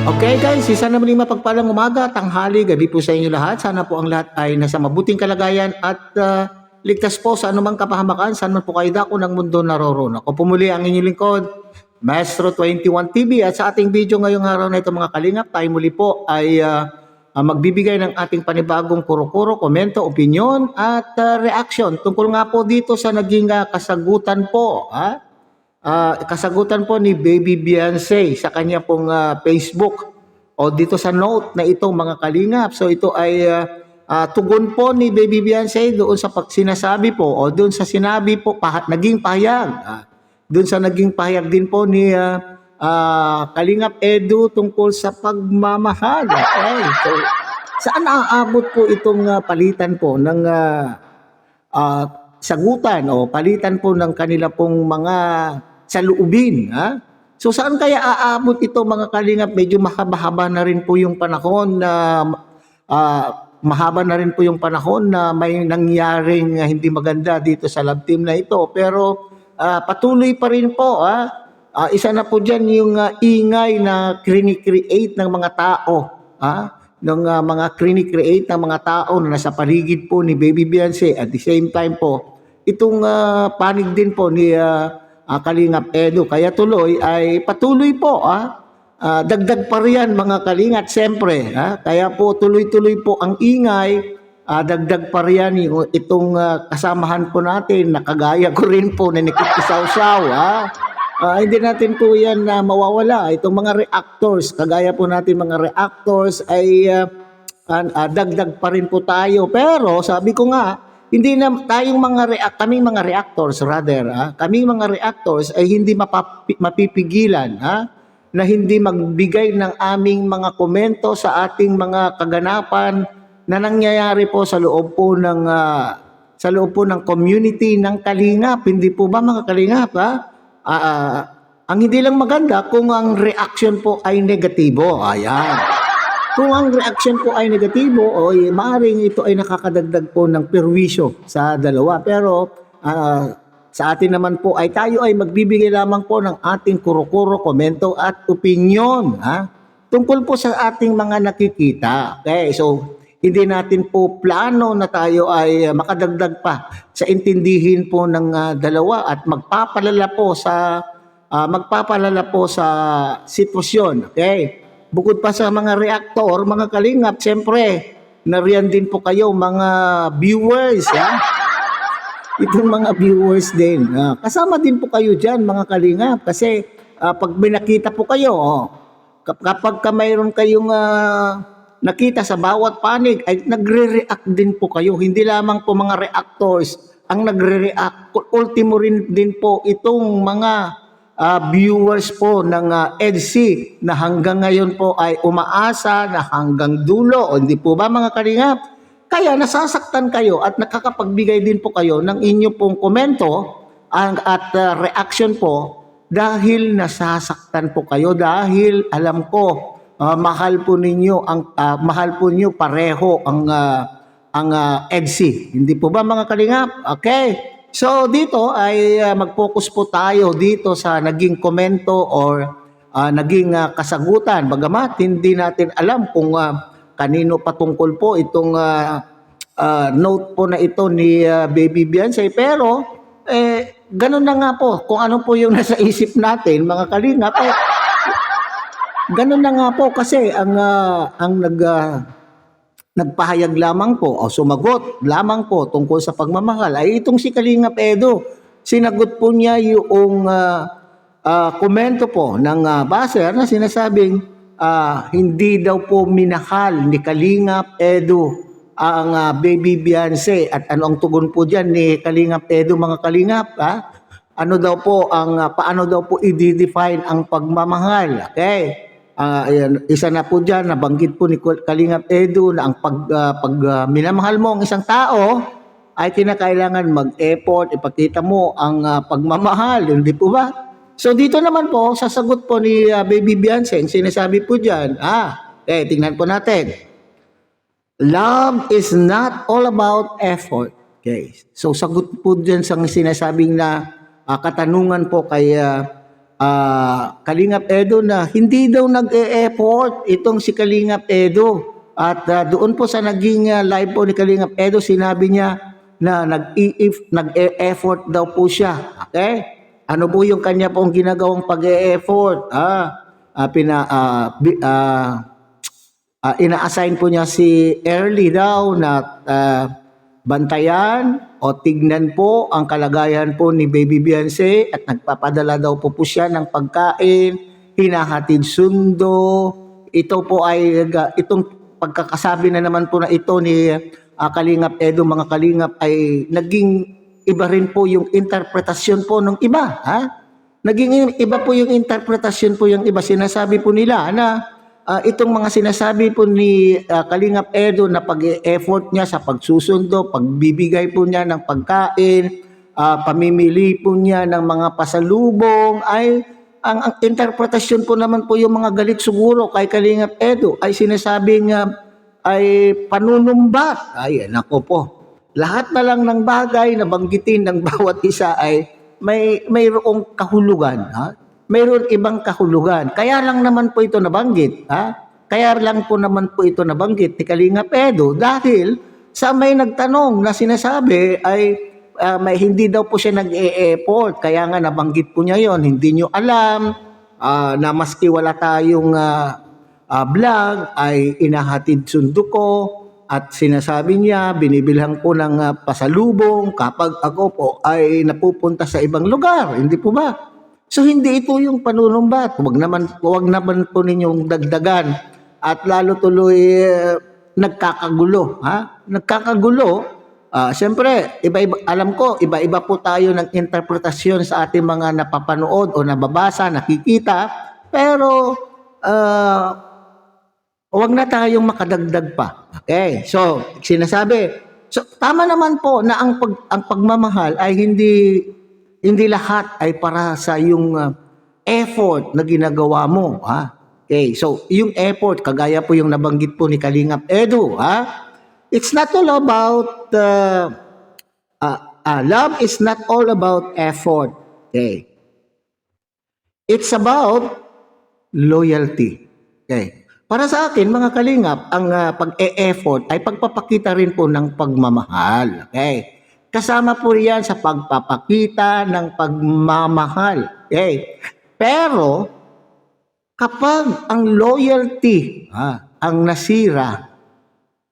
Okay guys, isa na muling mapagpalang umaga, tanghali, gabi po sa inyo lahat. Sana po ang lahat ay nasa mabuting kalagayan at ligtas po sa anumang kapahamakan. Saan man po kayo dako ng mundo naroroon. Ako po muli ang inyong lingkod, Maestro 21 TV. At sa ating video ngayong araw na ito mga kalingap, tayo muli po ay magbibigay ng ating panibagong kuro-kuro, komento, opinion at reaction. Tungkol nga po dito sa naging kasagutan po, kasagutan po ni Baby Beyonce sa kanya pong Facebook o dito sa note na ito mga kalingap. So ito ay tugon po ni Baby Beyonce doon sa sinasabi po o doon sa sinabi po naging pahayag. Doon sa naging pahayag din po ni Kalingap Edu tungkol sa pagmamahal. Okay. So saan aabot po itong palitan po ng sagutan o palitan po ng kanila pong mga saloobin, So saan kaya aabot ito mga kalingap? Medyo mahaba-haba na rin po yung panahon na mahaba na rin po yung panahon na may nangyaring hindi maganda dito sa love team na ito. Pero patuloy pa rin po, isa na po diyan yung ingay na create ng mga tao, ng mga create ng mga tao na nasa paligid po ni Baby Beyonce. At the same time po, itong panig din po ni Kalingap Edu. Kaya tuloy ay patuloy po. Dagdag pa riyan mga kalingap siyempre. Kaya po tuloy-tuloy po ang ingay. Dagdag pa riyan itong kasamahan po natin na kagaya ko rin po na nakikisaw-saw. Hindi natin po yan mawawala. Itong mga reactors, kagaya po natin mga reactors ay dagdag pa rin po tayo. Pero sabi ko nga, hindi na tayong kaming mga reactors kaming mga reactors ay hindi mapipigilan na hindi magbigay ng aming mga komento sa ating mga kaganapan na nangyayari po sa loob po ng community ng Kalingap. Hindi po ba mga Kalingap? Ang hindi lang maganda kung ang reaction po ay negatibo. Ayan. Kung ang reaction po ay negatibo, maaaring ito ay nakakadagdag po ng perwisyo sa dalawa. Pero sa atin naman po ay tayo ay magbibigay lamang po ng ating kuro-kuro, komento at opinion tungkol po sa ating mga nakikita. Okay, so hindi natin po plano na tayo ay makadagdag pa sa intindihin po ng dalawa at magpapalala po sa sitwasyon. Okay? Bukod pa sa mga reactor, mga kalingap, siyempre, nariyan din po kayo mga viewers. Itong mga viewers din. Kasama din po kayo dyan, mga kalingap. Kasi pag may nakita po kayo, kapag mayroon kayong nakita sa bawat panig, ay nagre-react din po kayo. Hindi lamang po mga reactors ang nagre-react. Ultimo rin din po itong mga viewers po ng EDC na hanggang ngayon po ay umaasa na hanggang dulo. Hindi po ba mga kalingap? Kaya nasasaktan kayo at nakakapagbigay din po kayo ng inyo pong komento at reaction po dahil nasasaktan po kayo dahil alam ko mahal po niyo pareho ang EDC. Hindi po ba mga kalingap? Okay. So dito ay mag-focus po tayo dito sa naging komento or naging kasagutan. Bagamat hindi natin alam kung kanino patungkol po itong note po na ito ni Baby Beyonce. Pero ganun na nga po kung ano po yung nasa isip natin mga kalingap. Ganun na nga po kasi ang nagpahayag lamang po o sumagot lamang po tungkol sa pagmamahal ay itong si Kalingap Edu. Sinagot po niya yung komento po ng baser na sinasabing hindi daw po minahal ni Kalingap Edu ang Baby Beyonce. At ano ang tugon po dyan ni Kalingap Edu mga Kalingap? Ano daw po paano daw po i-define ang pagmamahal? Okay. Ayan, isa na po dyan, nabanggit po ni Kalingap Edu na ang pag minamahal mo ang isang tao ay kinakailangan mag-effort, ipakita mo ang pagmamahal, hindi po ba? So dito naman po, sasagot po ni Baby Beyonce, sinasabi po dyan, tingnan po natin. Love is not all about effort. Okay. So sagot po dyan sa sinasabing na katanungan po kay Kalingap Edo na hindi daw nag-e-effort itong si Kalingap Edo. At doon po sa naging live po ni Kalingap Edo, sinabi niya na nag-e-effort daw po siya. Okay? Ano po yung kanya pong ginagawang pag-e-effort? Ina-assign po niya si Early daw na bantayan o tignan po ang kalagayan po ni Baby Beyonce at nagpapadala daw po siya ng pagkain, hinahatid sundo. Ito po ay itong pagkakasabi na naman po na ito ni Kalingap Edo, mga Kalingap, ay naging iba rin po yung interpretasyon po ng iba. Naging iba po yung interpretasyon po yung iba. Sinasabi po nila na itong mga sinasabi po ni Kalingap Edo na pag-effort niya sa pagsusundo, pagbibigay po niya ng pagkain, pamimili po niya ng mga pasalubong, ay ang interpretasyon po naman po yung mga galit siguro kay Kalingap Edo ay sinasabing ay panunumbat. Ay, nako po. Lahat na lang ng bagay na banggitin ng bawat isa ay mayroong kahulugan. Mayroon ibang kahulugan. Kaya lang naman po ito nabanggit. Kaya lang po naman po ito nabanggit ni Kalingap Edo dahil sa may nagtanong na sinasabi ay may hindi daw po siya nag-e-effort. Kaya nga nabanggit po niya yon. Hindi nyo alam na maski wala tayong vlog ay inahatid sundo ko at sinasabi niya binibilhan ko ng pasalubong kapag ako po ay napupunta sa ibang lugar. Hindi po ba? So hindi ito yung panunumbat. Huwag naman po ninyong dagdagan at lalo tuloy nagkakagulo. Nagkakagulo. Siyempre, iba-iba, alam ko, iba-iba po tayo ng interpretasyon sa ating mga napapanood o nababasa, nakikita. Pero huwag na tayong makadagdag pa. Okay? So, sinasabi. So, tama naman po na ang pagmamahal ay hindi lahat ay para sa yung effort na ginagawa mo. Okay, so yung effort, kagaya po yung nabanggit po ni Kalingap Edo. It's not all about, love is not all about effort. Okay. It's about loyalty. Okay. Para sa akin, mga Kalingap, ang pag-e-effort ay pagpapakita rin po ng pagmamahal. Okay. Kasama po riyan sa pagpapakita ng pagmamahal. Okay. Pero, kapag ang loyalty ang nasira,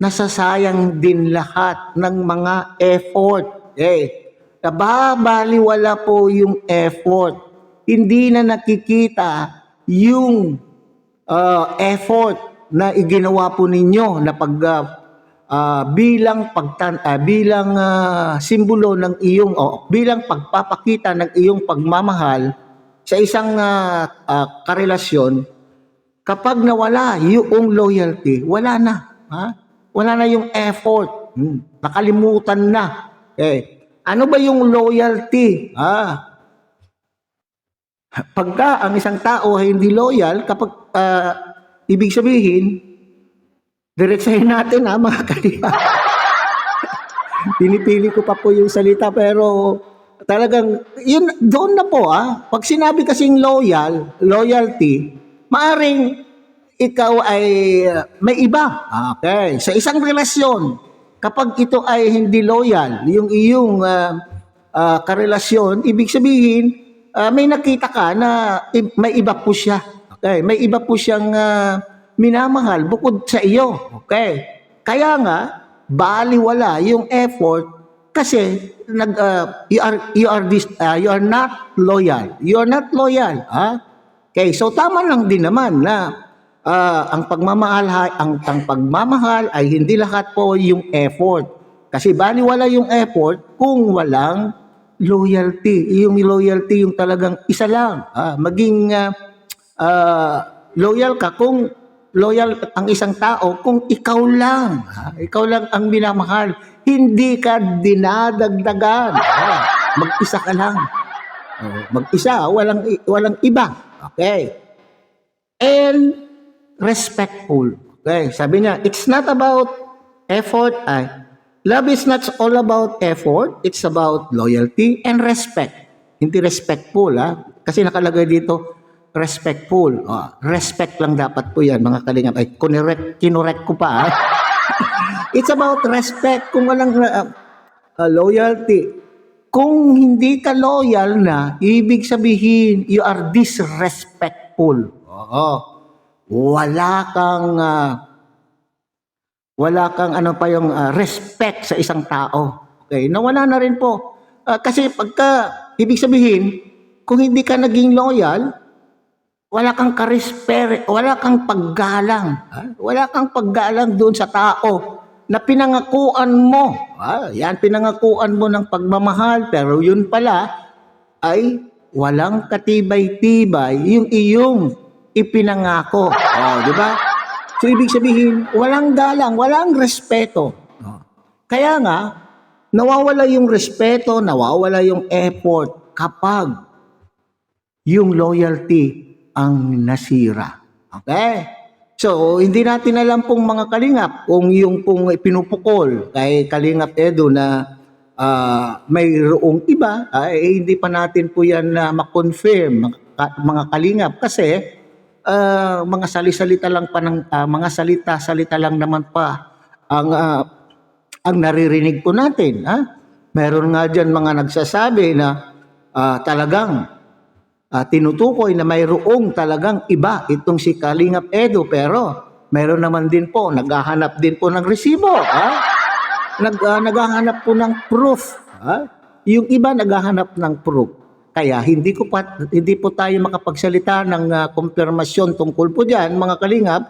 nasasayang din lahat ng mga effort. Okay. Nababaliwala po yung effort. Hindi na nakikita yung effort na iginawa po ninyo na bilang simbolo ng iyong bilang pagpapakita ng iyong pagmamahal sa isang karelasyon. Kapag nawala yung loyalty, wala na. Wala na yung effort. Nakalimutan na. Ano ba yung loyalty? Pagka ang isang tao ay hindi loyal, kapag ibig sabihin, diretsahin natin mga Kalingap. Pinipili ko pa po yung salita pero talagang yun doon na po Pag sinabi kasing loyalty, maaring ikaw ay may iba. Okay. Sa isang relasyon, kapag ito ay hindi loyal, yung iyong karelasyon, ibig sabihin may nakita ka na may iba po siya. Okay. May iba po siyang minamahal bukod sa iyo. Okay. Kaya nga baliwala yung effort kasi you are not loyal. You are not loyal, Okay, so tama lang din naman na ang pagmamahal ay hindi lahat po yung effort. Kasi baliwala yung effort kung walang loyalty. Yung loyalty yung talagang isa lang. Maging loyal ka kung loyal ang isang tao kung ikaw lang ang minamahal, hindi ka dinadagdagan. Mag-isa ka lang. Mag-isa, walang iba. Okay. And respectful. Okay, sabi niya, it's not about effort. Love is not all about effort, it's about loyalty and respect. Hindi respectful, kasi nakalagay dito, respectful. Respect lang dapat po yan, mga kalingap. Ay, kinorek ko pa. It's about respect. Kung walang loyalty. Kung hindi ka loyal na, ibig sabihin, you are disrespectful. Oo. Wala kang ano pa yung respect sa isang tao. Okay, nawala na rin po. Kasi ibig sabihin, kung hindi ka naging loyal, wala kang wala kang paggalang. Wala kang paggalang doon sa tao na pinangakuan mo. Yan, pinangakuan mo ng pagmamahal, pero yun pala ay walang katibay-tibay yung iyong ipinangako. Di ba? So, ibig sabihin, walang galang, walang respeto. Kaya nga, nawawala yung respeto, nawawala yung effort kapag yung loyalty ang nasira. Okay? So, hindi natin alam pong mga kalingap kung yung pong pinupukol kay Kalingap Edu na mayroong iba, hindi pa natin po yan na ma-confirm, mga kalingap, kasi mga salita lang pa ng mga salita lang naman pa ang naririnig po natin. Meron nga diyan mga nagsasabi na talagang tinutukoy na mayroong talagang iba itong si Kalingap Edu, pero meron naman din po naghahanap din po ng resibo, naghahanap po ng proof, yung iba naghahanap ng proof. Kaya hindi po tayo makapagsalita ng kumpirmasyon tungkol po diyan, mga kalingap,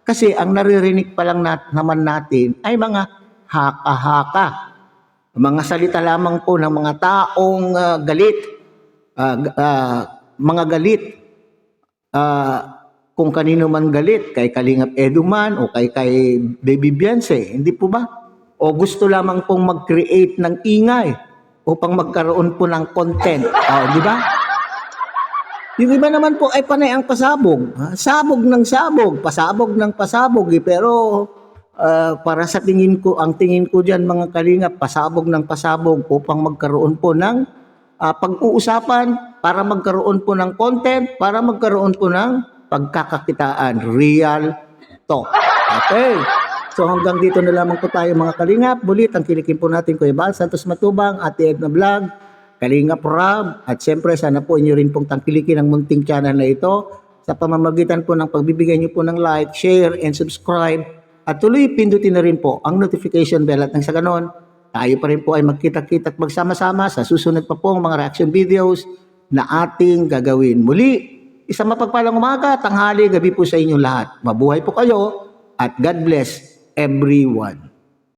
kasi ang naririnig pa lang naman natin ay mga haka-haka, mga salita lamang po ng mga taong galit, mga galit, kung kanino man galit, kay Kalingap Edu man o kay Baby Beyonce, hindi po ba? O gusto lamang pong mag-create ng ingay upang magkaroon po ng content. Di ba? Yung iba naman po ay panay ang pasabog. Sabog ng sabog, pasabog ng pasabog. Pero para sa ang tingin ko dyan, mga kalingap, pasabog ng pasabog upang magkaroon po ng pag-uusapan, para magkaroon po ng content, para magkaroon po ng pagkakakitaan. Real talk. Okay. So hanggang dito na lamang po tayo, mga kalingap. Bulit ang kilikin po natin Kuya Bal Santos Matubang, Ate Edna Vlog, Kalingap Rob, at siyempre sana po inyo rin pong tangkilikin ang munting channel na ito sa pamamagitan po ng pagbibigay niyo po ng like, share, and subscribe, at tuloy pindutin na rin po ang notification bell, at nang sa ganon, tayo pa rin po ay magkita-kita at magsama-sama sa susunod pa pong mga reaction videos na ating gagawin. Muli, isang mapagpalang umaga, tanghali, gabi po sa inyong lahat. Mabuhay po kayo at God bless everyone.